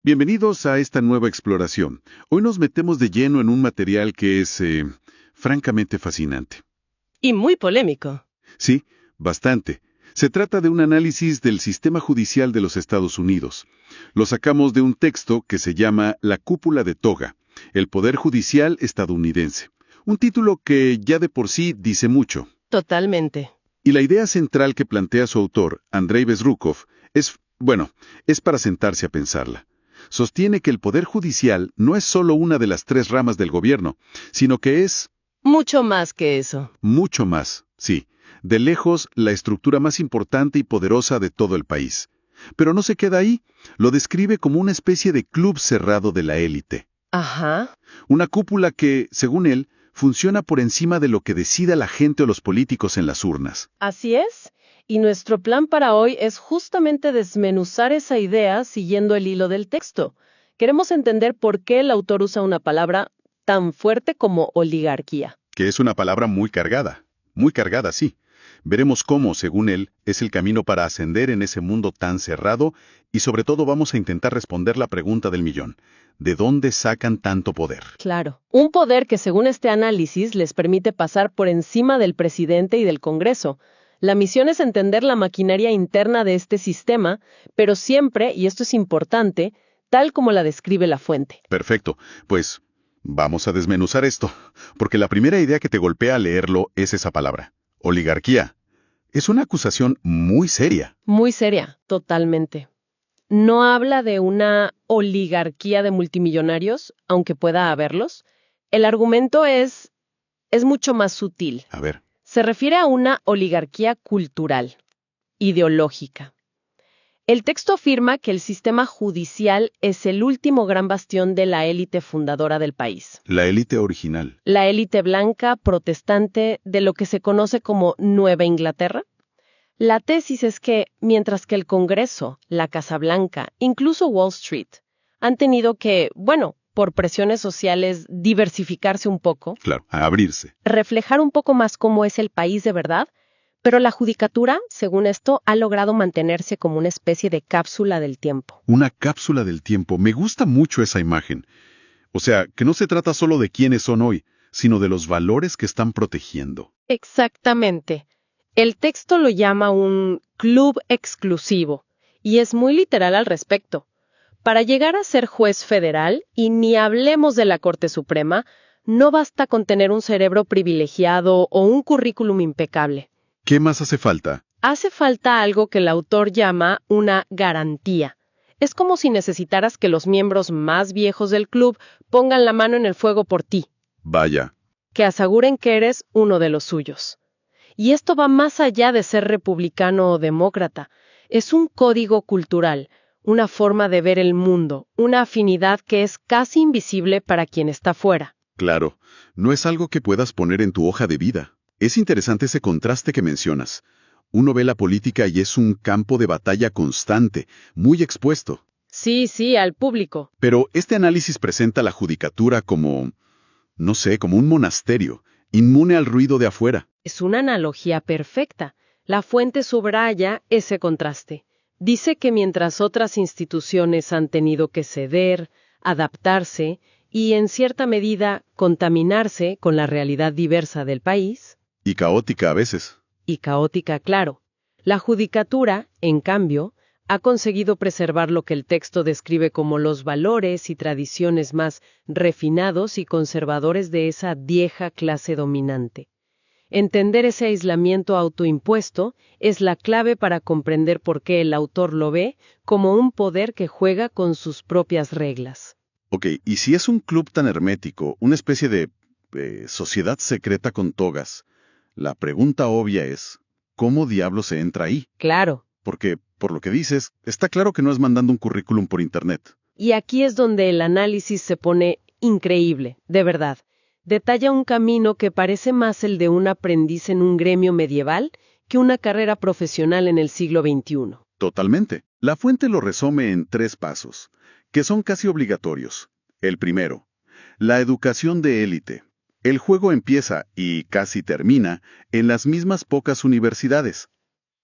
Bienvenidos a esta nueva exploración. Hoy nos metemos de lleno en un material que es, francamente fascinante. Y muy polémico. Sí, bastante. Se trata de un análisis del sistema judicial de los Estados Unidos. Lo sacamos de un texto que se llama La Cúpula de Toga, el Poder Judicial estadounidense. Un título que ya de por sí dice mucho. Totalmente. Y la idea central que plantea su autor, Andrei Bezrukov, es para sentarse a pensarla. Sostiene que el Poder Judicial no es solo una de las tres ramas del gobierno, sino que es Mucho más que eso. mucho más, sí, de lejos la estructura más importante y poderosa de todo el país. Pero no se queda ahí, lo describe como una especie de club cerrado de la élite. Ajá. Una cúpula que, según él, funciona por encima de lo que decida la gente o los políticos en las urnas. Así es. Y nuestro plan para hoy es justamente desmenuzar esa idea siguiendo el hilo del texto. Queremos entender por qué el autor usa una palabra tan fuerte como oligarquía. Que es una palabra muy cargada, sí. Veremos cómo, según él, es el camino para ascender en ese mundo tan cerrado y sobre todo vamos a intentar responder la pregunta del millón. ¿De dónde sacan tanto poder? Claro. Un poder que según este análisis les permite pasar por encima del presidente y del Congreso. La misión es entender la maquinaria interna de este sistema, pero siempre, y esto es importante, tal como la describe la fuente. Perfecto, pues vamos a desmenuzar esto, porque la primera idea que te golpea al leerlo es esa palabra, oligarquía. Es una acusación muy seria. Muy seria, totalmente. No habla de una oligarquía de multimillonarios, aunque pueda haberlos. El argumento es mucho más sutil. A ver, Se refiere a una oligarquía cultural, ideológica. El texto afirma que el sistema judicial es el último gran bastión de la élite fundadora del país. la élite original. La élite blanca, protestante, de lo que se conoce como Nueva Inglaterra. La tesis es que, mientras que el Congreso, la Casa Blanca, incluso Wall Street, han tenido que, por presiones sociales, diversificarse un poco, Claro, a abrirse. reflejar un poco más cómo es el país de verdad, pero la judicatura, según esto, ha logrado mantenerse como una especie de cápsula del tiempo. Una cápsula del tiempo. Me gusta mucho esa imagen. O sea, que no se trata solo de quiénes son hoy, sino de los valores que están protegiendo. Exactamente. El texto lo llama un club exclusivo, y es muy literal al respecto. Para llegar a ser juez federal, y ni hablemos de la Corte Suprema, no basta con tener un cerebro privilegiado o un currículum impecable. ¿Qué más hace falta? Hace falta algo que el autor llama una garantía. Es como si necesitaras que los miembros más viejos del club pongan la mano en el fuego por ti, Vaya, que aseguren que eres uno de los suyos. Y esto va más allá de ser republicano o demócrata. Es un código cultural, una forma de ver el mundo, una afinidad que es casi invisible para quien está fuera. claro, no es algo que puedas poner en tu hoja de vida. Es interesante ese contraste que mencionas. Uno ve la política y es un campo de batalla constante, muy expuesto. Sí, al público. Pero este análisis presenta la judicatura como, no sé, como un monasterio, inmune al ruido de afuera. Es una analogía perfecta. La fuente subraya ese contraste. Dice que mientras otras instituciones han tenido que ceder, adaptarse y, en cierta medida, contaminarse con la realidad diversa del país, Y caótica a veces. y caótica, claro, la judicatura, en cambio, ha conseguido preservar lo que el texto describe como los valores y tradiciones más refinados y conservadores de esa vieja clase dominante. Entender ese aislamiento autoimpuesto es la clave para comprender por qué el autor lo ve como un poder que juega con sus propias reglas. Ok, y si es un club tan hermético, una especie de sociedad secreta con togas, la pregunta obvia es, ¿cómo diablo se entra ahí? Claro. Porque, por lo que dices, está claro que no es mandando un currículum por internet. Y aquí es donde el análisis se pone increíble, de verdad. Detalla un camino que parece más el de un aprendiz en un gremio medieval que una carrera profesional en el siglo XXI. Totalmente. La fuente lo resume en 3 pasos, que son casi obligatorios. El primero, la educación de élite. El juego empieza y casi termina en las mismas pocas universidades.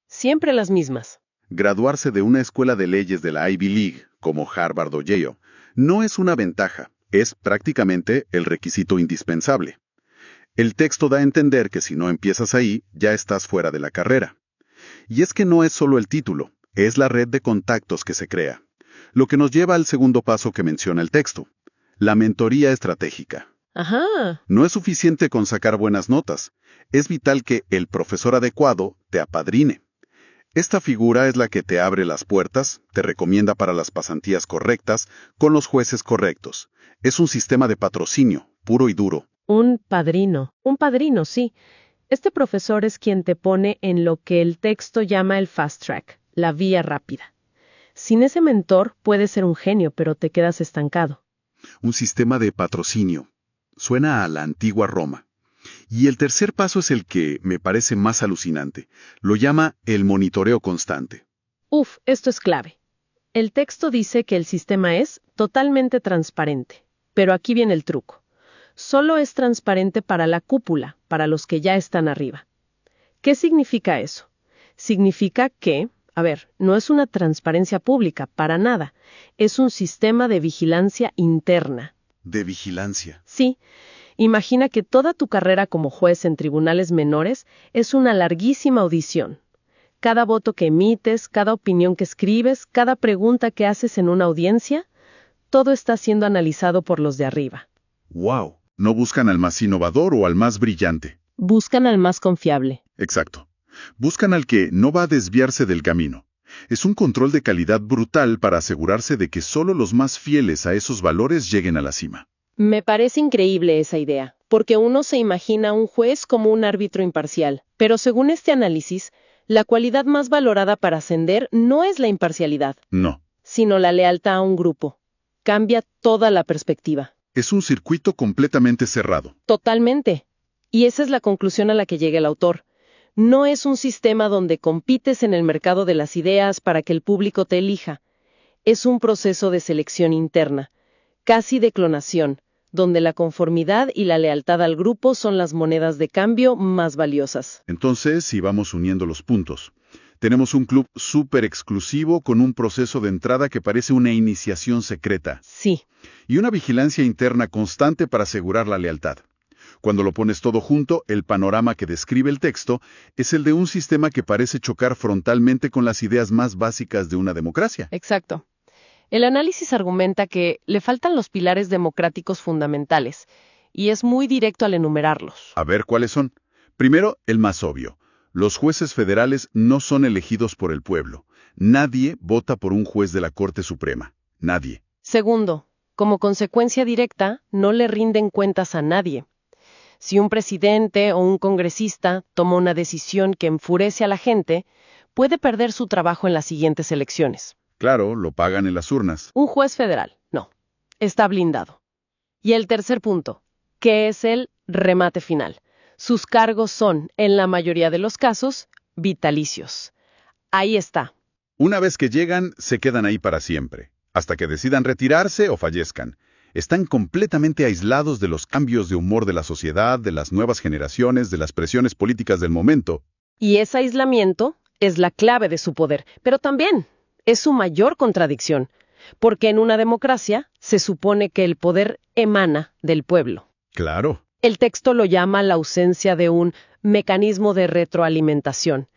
Siempre las mismas. Graduarse de una escuela de leyes de la Ivy League, como Harvard o Yale, no es una ventaja, es prácticamente el requisito indispensable. El texto da a entender que si no empiezas ahí, ya estás fuera de la carrera. Y es que no es solo el título, es la red de contactos que se crea. Lo que nos lleva al segundo paso que menciona el texto, la mentoría estratégica. Ajá. No es suficiente con sacar buenas notas, es vital que el profesor adecuado te apadrine. Esta figura es la que te abre las puertas, te recomienda para las pasantías correctas, con los jueces correctos. Es un sistema de patrocinio, puro y duro. Un padrino, sí. Este profesor es quien te pone en lo que el texto llama el fast track, la vía rápida. Sin ese mentor puedes ser un genio, pero te quedas estancado. Un sistema de patrocinio. Suena a la antigua Roma. Y el tercer paso es el que me parece más alucinante. Lo llama el monitoreo constante. Esto es clave. El texto dice que el sistema es totalmente transparente. Pero aquí viene el truco. Solo es transparente para la cúpula, para los que ya están arriba. ¿Qué significa eso? Significa que, no es una transparencia pública, para nada. Es un sistema de vigilancia interna. ¿De vigilancia? Sí. Imagina que toda tu carrera como juez en tribunales menores es una larguísima audición. Cada voto que emites, cada opinión que escribes, cada pregunta que haces en una audiencia, todo está siendo analizado por los de arriba. ¡Wow! No buscan al más innovador o al más brillante. Buscan al más confiable. Exacto. Buscan al que no va a desviarse del camino. Es un control de calidad brutal para asegurarse de que solo los más fieles a esos valores lleguen a la cima. Me parece increíble esa idea, porque uno se imagina a un juez como un árbitro imparcial, pero según este análisis, la cualidad más valorada para ascender no es la imparcialidad, No. sino la lealtad a un grupo. Cambia toda la perspectiva. Es un circuito completamente cerrado. Totalmente. Y esa es la conclusión a la que llega el autor. No es un sistema donde compites en el mercado de las ideas para que el público te elija. Es un proceso de selección interna, casi de clonación, donde la conformidad y la lealtad al grupo son las monedas de cambio más valiosas. Entonces, si vamos uniendo los puntos, tenemos un club súper exclusivo con un proceso de entrada que parece una iniciación secreta. Sí. Y una vigilancia interna constante para asegurar la lealtad. Cuando lo pones todo junto, el panorama que describe el texto es el de un sistema que parece chocar frontalmente con las ideas más básicas de una democracia. Exacto. El análisis argumenta que le faltan los pilares democráticos fundamentales, y es muy directo al enumerarlos. A ver, ¿cuáles son? Primero, el más obvio. Los jueces federales no son elegidos por el pueblo. Nadie vota por un juez de la Corte Suprema. Nadie. Segundo, como consecuencia directa, no le rinden cuentas a nadie. Si un presidente o un congresista toma una decisión que enfurece a la gente, puede perder su trabajo en las siguientes elecciones. Claro, lo pagan en las urnas. Un juez federal, no. Está blindado. Y el tercer punto, que es el remate final. Sus cargos son, en la mayoría de los casos, vitalicios. Ahí está. Una vez que llegan, se quedan ahí para siempre, hasta que decidan retirarse o fallezcan. Están completamente aislados de los cambios de humor de la sociedad, de las nuevas generaciones, de las presiones políticas del momento. Y ese aislamiento es la clave de su poder, pero también es su mayor contradicción, porque en una democracia se supone que el poder emana del pueblo. Claro. El texto lo llama la ausencia de un mecanismo de retroalimentación.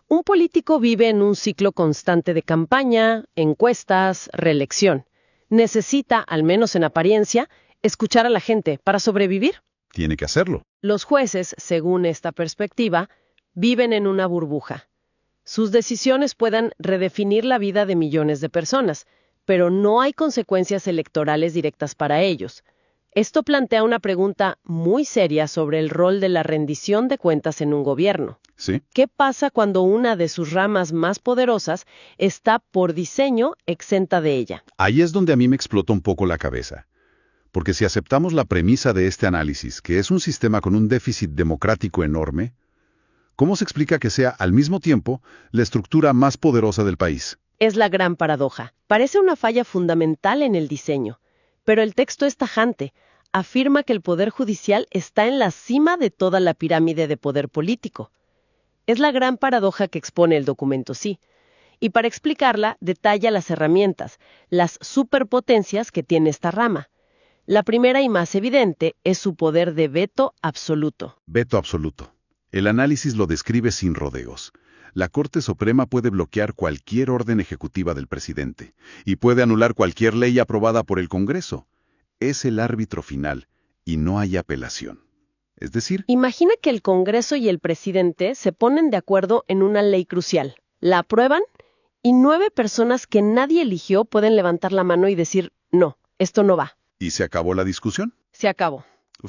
Un político vive en un ciclo constante de campaña, encuestas, reelección. Necesita, al menos en apariencia, escuchar a la gente para sobrevivir. Tiene que hacerlo. Los jueces, según esta perspectiva, viven en una burbuja. Sus decisiones pueden redefinir la vida de millones de personas, pero no hay consecuencias electorales directas para ellos. Esto plantea una pregunta muy seria sobre el rol de la rendición de cuentas en un gobierno. ¿Sí? ¿Qué pasa cuando una de sus ramas más poderosas está por diseño exenta de ella? Ahí es donde a mí me explotó un poco la cabeza. Porque si aceptamos la premisa de este análisis, que es un sistema con un déficit democrático enorme, ¿cómo se explica que sea, al mismo tiempo, la estructura más poderosa del país? Es la gran paradoja. Parece una falla fundamental en el diseño. Pero el texto es tajante. Afirma que el poder judicial está en la cima de toda la pirámide de poder político. Es la gran paradoja que expone el documento, sí. y para explicarla detalla las herramientas, las superpotencias que tiene esta rama. La primera y más evidente es su poder de veto absoluto. Veto absoluto. El análisis lo describe sin rodeos. La Corte Suprema puede bloquear cualquier orden ejecutiva del presidente y puede anular cualquier ley aprobada por el Congreso. Es el árbitro final y no hay apelación. Es decir, Imagina que el Congreso y el presidente se ponen de acuerdo en una ley crucial, la aprueban y 9 personas que nadie eligió pueden levantar la mano y decir, no, esto no va. ¿y se acabó la discusión? Se acabó.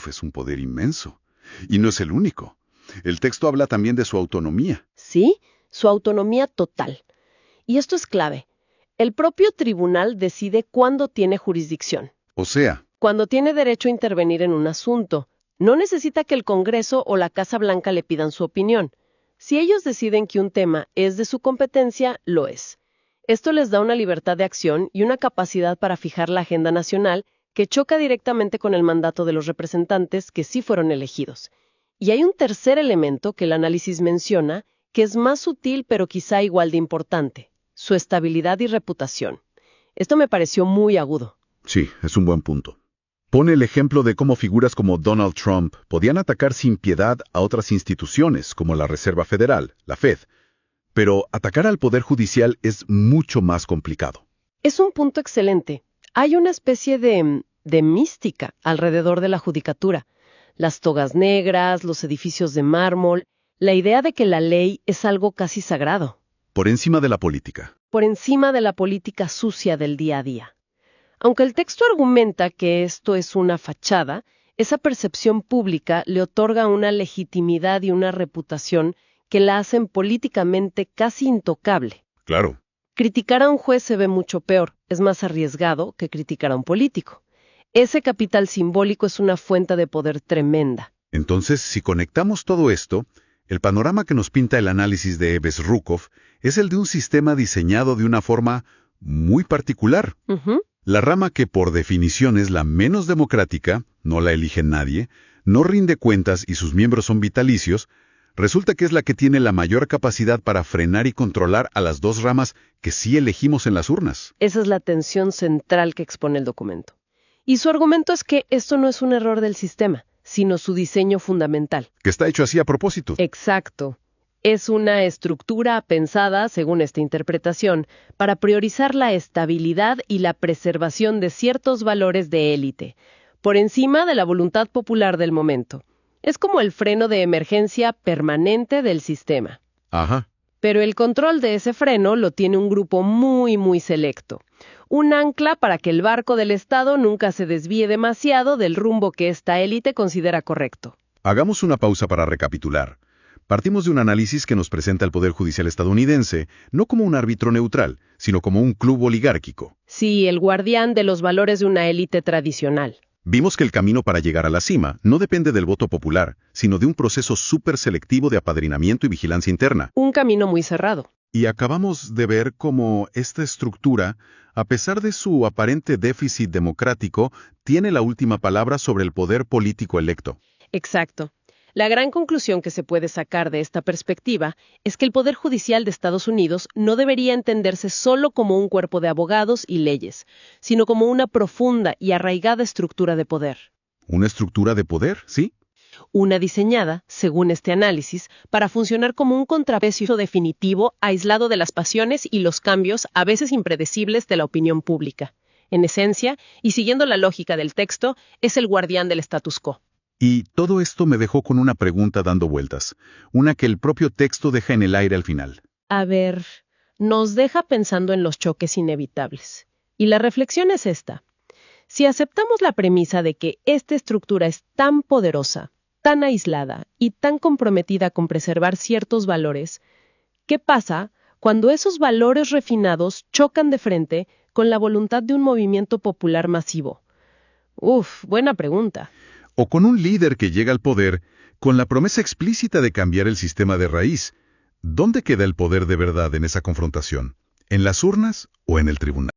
Es un poder inmenso. Y no es el único. El texto habla también de su autonomía. ¿Sí? Su autonomía total. Y esto es clave. El propio tribunal decide cuándo tiene jurisdicción, O sea, cuándo tiene derecho a intervenir en un asunto. No necesita que el Congreso o la Casa Blanca le pidan su opinión. Si ellos deciden que un tema es de su competencia, lo es. Esto les da una libertad de acción y una capacidad para fijar la agenda nacional que choca directamente con el mandato de los representantes que sí fueron elegidos. Y hay un tercer elemento que el análisis menciona, que es más sutil pero quizá igual de importante, su estabilidad y reputación. Esto me pareció muy agudo. sí, es un buen punto. Pone el ejemplo de cómo figuras como Donald Trump podían atacar sin piedad a otras instituciones, como la Reserva Federal, la Fed. Pero atacar al Poder Judicial es mucho más complicado. Es un punto excelente. Hay una especie de mística alrededor de la judicatura. Las togas negras, los edificios de mármol, la idea de que la ley es algo casi sagrado, Por encima de la política. por encima de la política sucia del día a día. Aunque el texto argumenta que esto es una fachada, esa percepción pública le otorga una legitimidad y una reputación que la hacen políticamente casi intocable. Claro. Criticar a un juez se ve mucho peor, es más arriesgado que criticar a un político. Ese capital simbólico es una fuente de poder tremenda. Entonces, si conectamos todo esto, el panorama que nos pinta el análisis de Eves Rukov es el de un sistema diseñado de una forma muy particular. Ujú. La rama que por definición es la menos democrática, no la elige nadie, no rinde cuentas y sus miembros son vitalicios, resulta que es la que tiene la mayor capacidad para frenar y controlar a las dos ramas que sí elegimos en las urnas. Esa es la tensión central que expone el documento. Y su argumento es que esto no es un error del sistema, sino su diseño fundamental. Que está hecho así a propósito. Exacto. Es una estructura pensada, según esta interpretación, para priorizar la estabilidad y la preservación de ciertos valores de élite, por encima de la voluntad popular del momento. Es como el freno de emergencia permanente del sistema. Ajá. Pero el control de ese freno lo tiene un grupo muy selecto. Un ancla para que el barco del Estado nunca se desvíe demasiado del rumbo que esta élite considera correcto. Hagamos una pausa para recapitular. Partimos de un análisis que nos presenta el Poder Judicial estadounidense no como un árbitro neutral, sino como un club oligárquico. Sí, el guardián de los valores de una élite tradicional. Vimos que el camino para llegar a la cima no depende del voto popular, sino de un proceso súper selectivo de apadrinamiento y vigilancia interna. Un camino muy cerrado. Y acabamos de ver cómo esta estructura, a pesar de su aparente déficit democrático, tiene la última palabra sobre el poder político electo. Exacto. La gran conclusión que se puede sacar de esta perspectiva es que el Poder Judicial de Estados Unidos no debería entenderse solo como un cuerpo de abogados y leyes, sino como una profunda y arraigada estructura de poder. ¿Una estructura de poder? ¿Sí? Una diseñada, según este análisis, para funcionar como un contrapeso definitivo aislado de las pasiones y los cambios, a veces impredecibles, de la opinión pública. En esencia, y siguiendo la lógica del texto, es el guardián del status quo. Y todo esto me dejó con una pregunta dando vueltas, una que el propio texto deja en el aire al final. A ver, nos deja pensando en los choques inevitables. Y la reflexión es esta. Si aceptamos la premisa de que esta estructura es tan poderosa, tan aislada y tan comprometida con preservar ciertos valores, ¿qué pasa cuando esos valores refinados chocan de frente con la voluntad de un movimiento popular masivo? Buena pregunta. O con un líder que llega al poder con la promesa explícita de cambiar el sistema de raíz. ¿Dónde queda el poder de verdad en esa confrontación? ¿En las urnas o en el tribunal?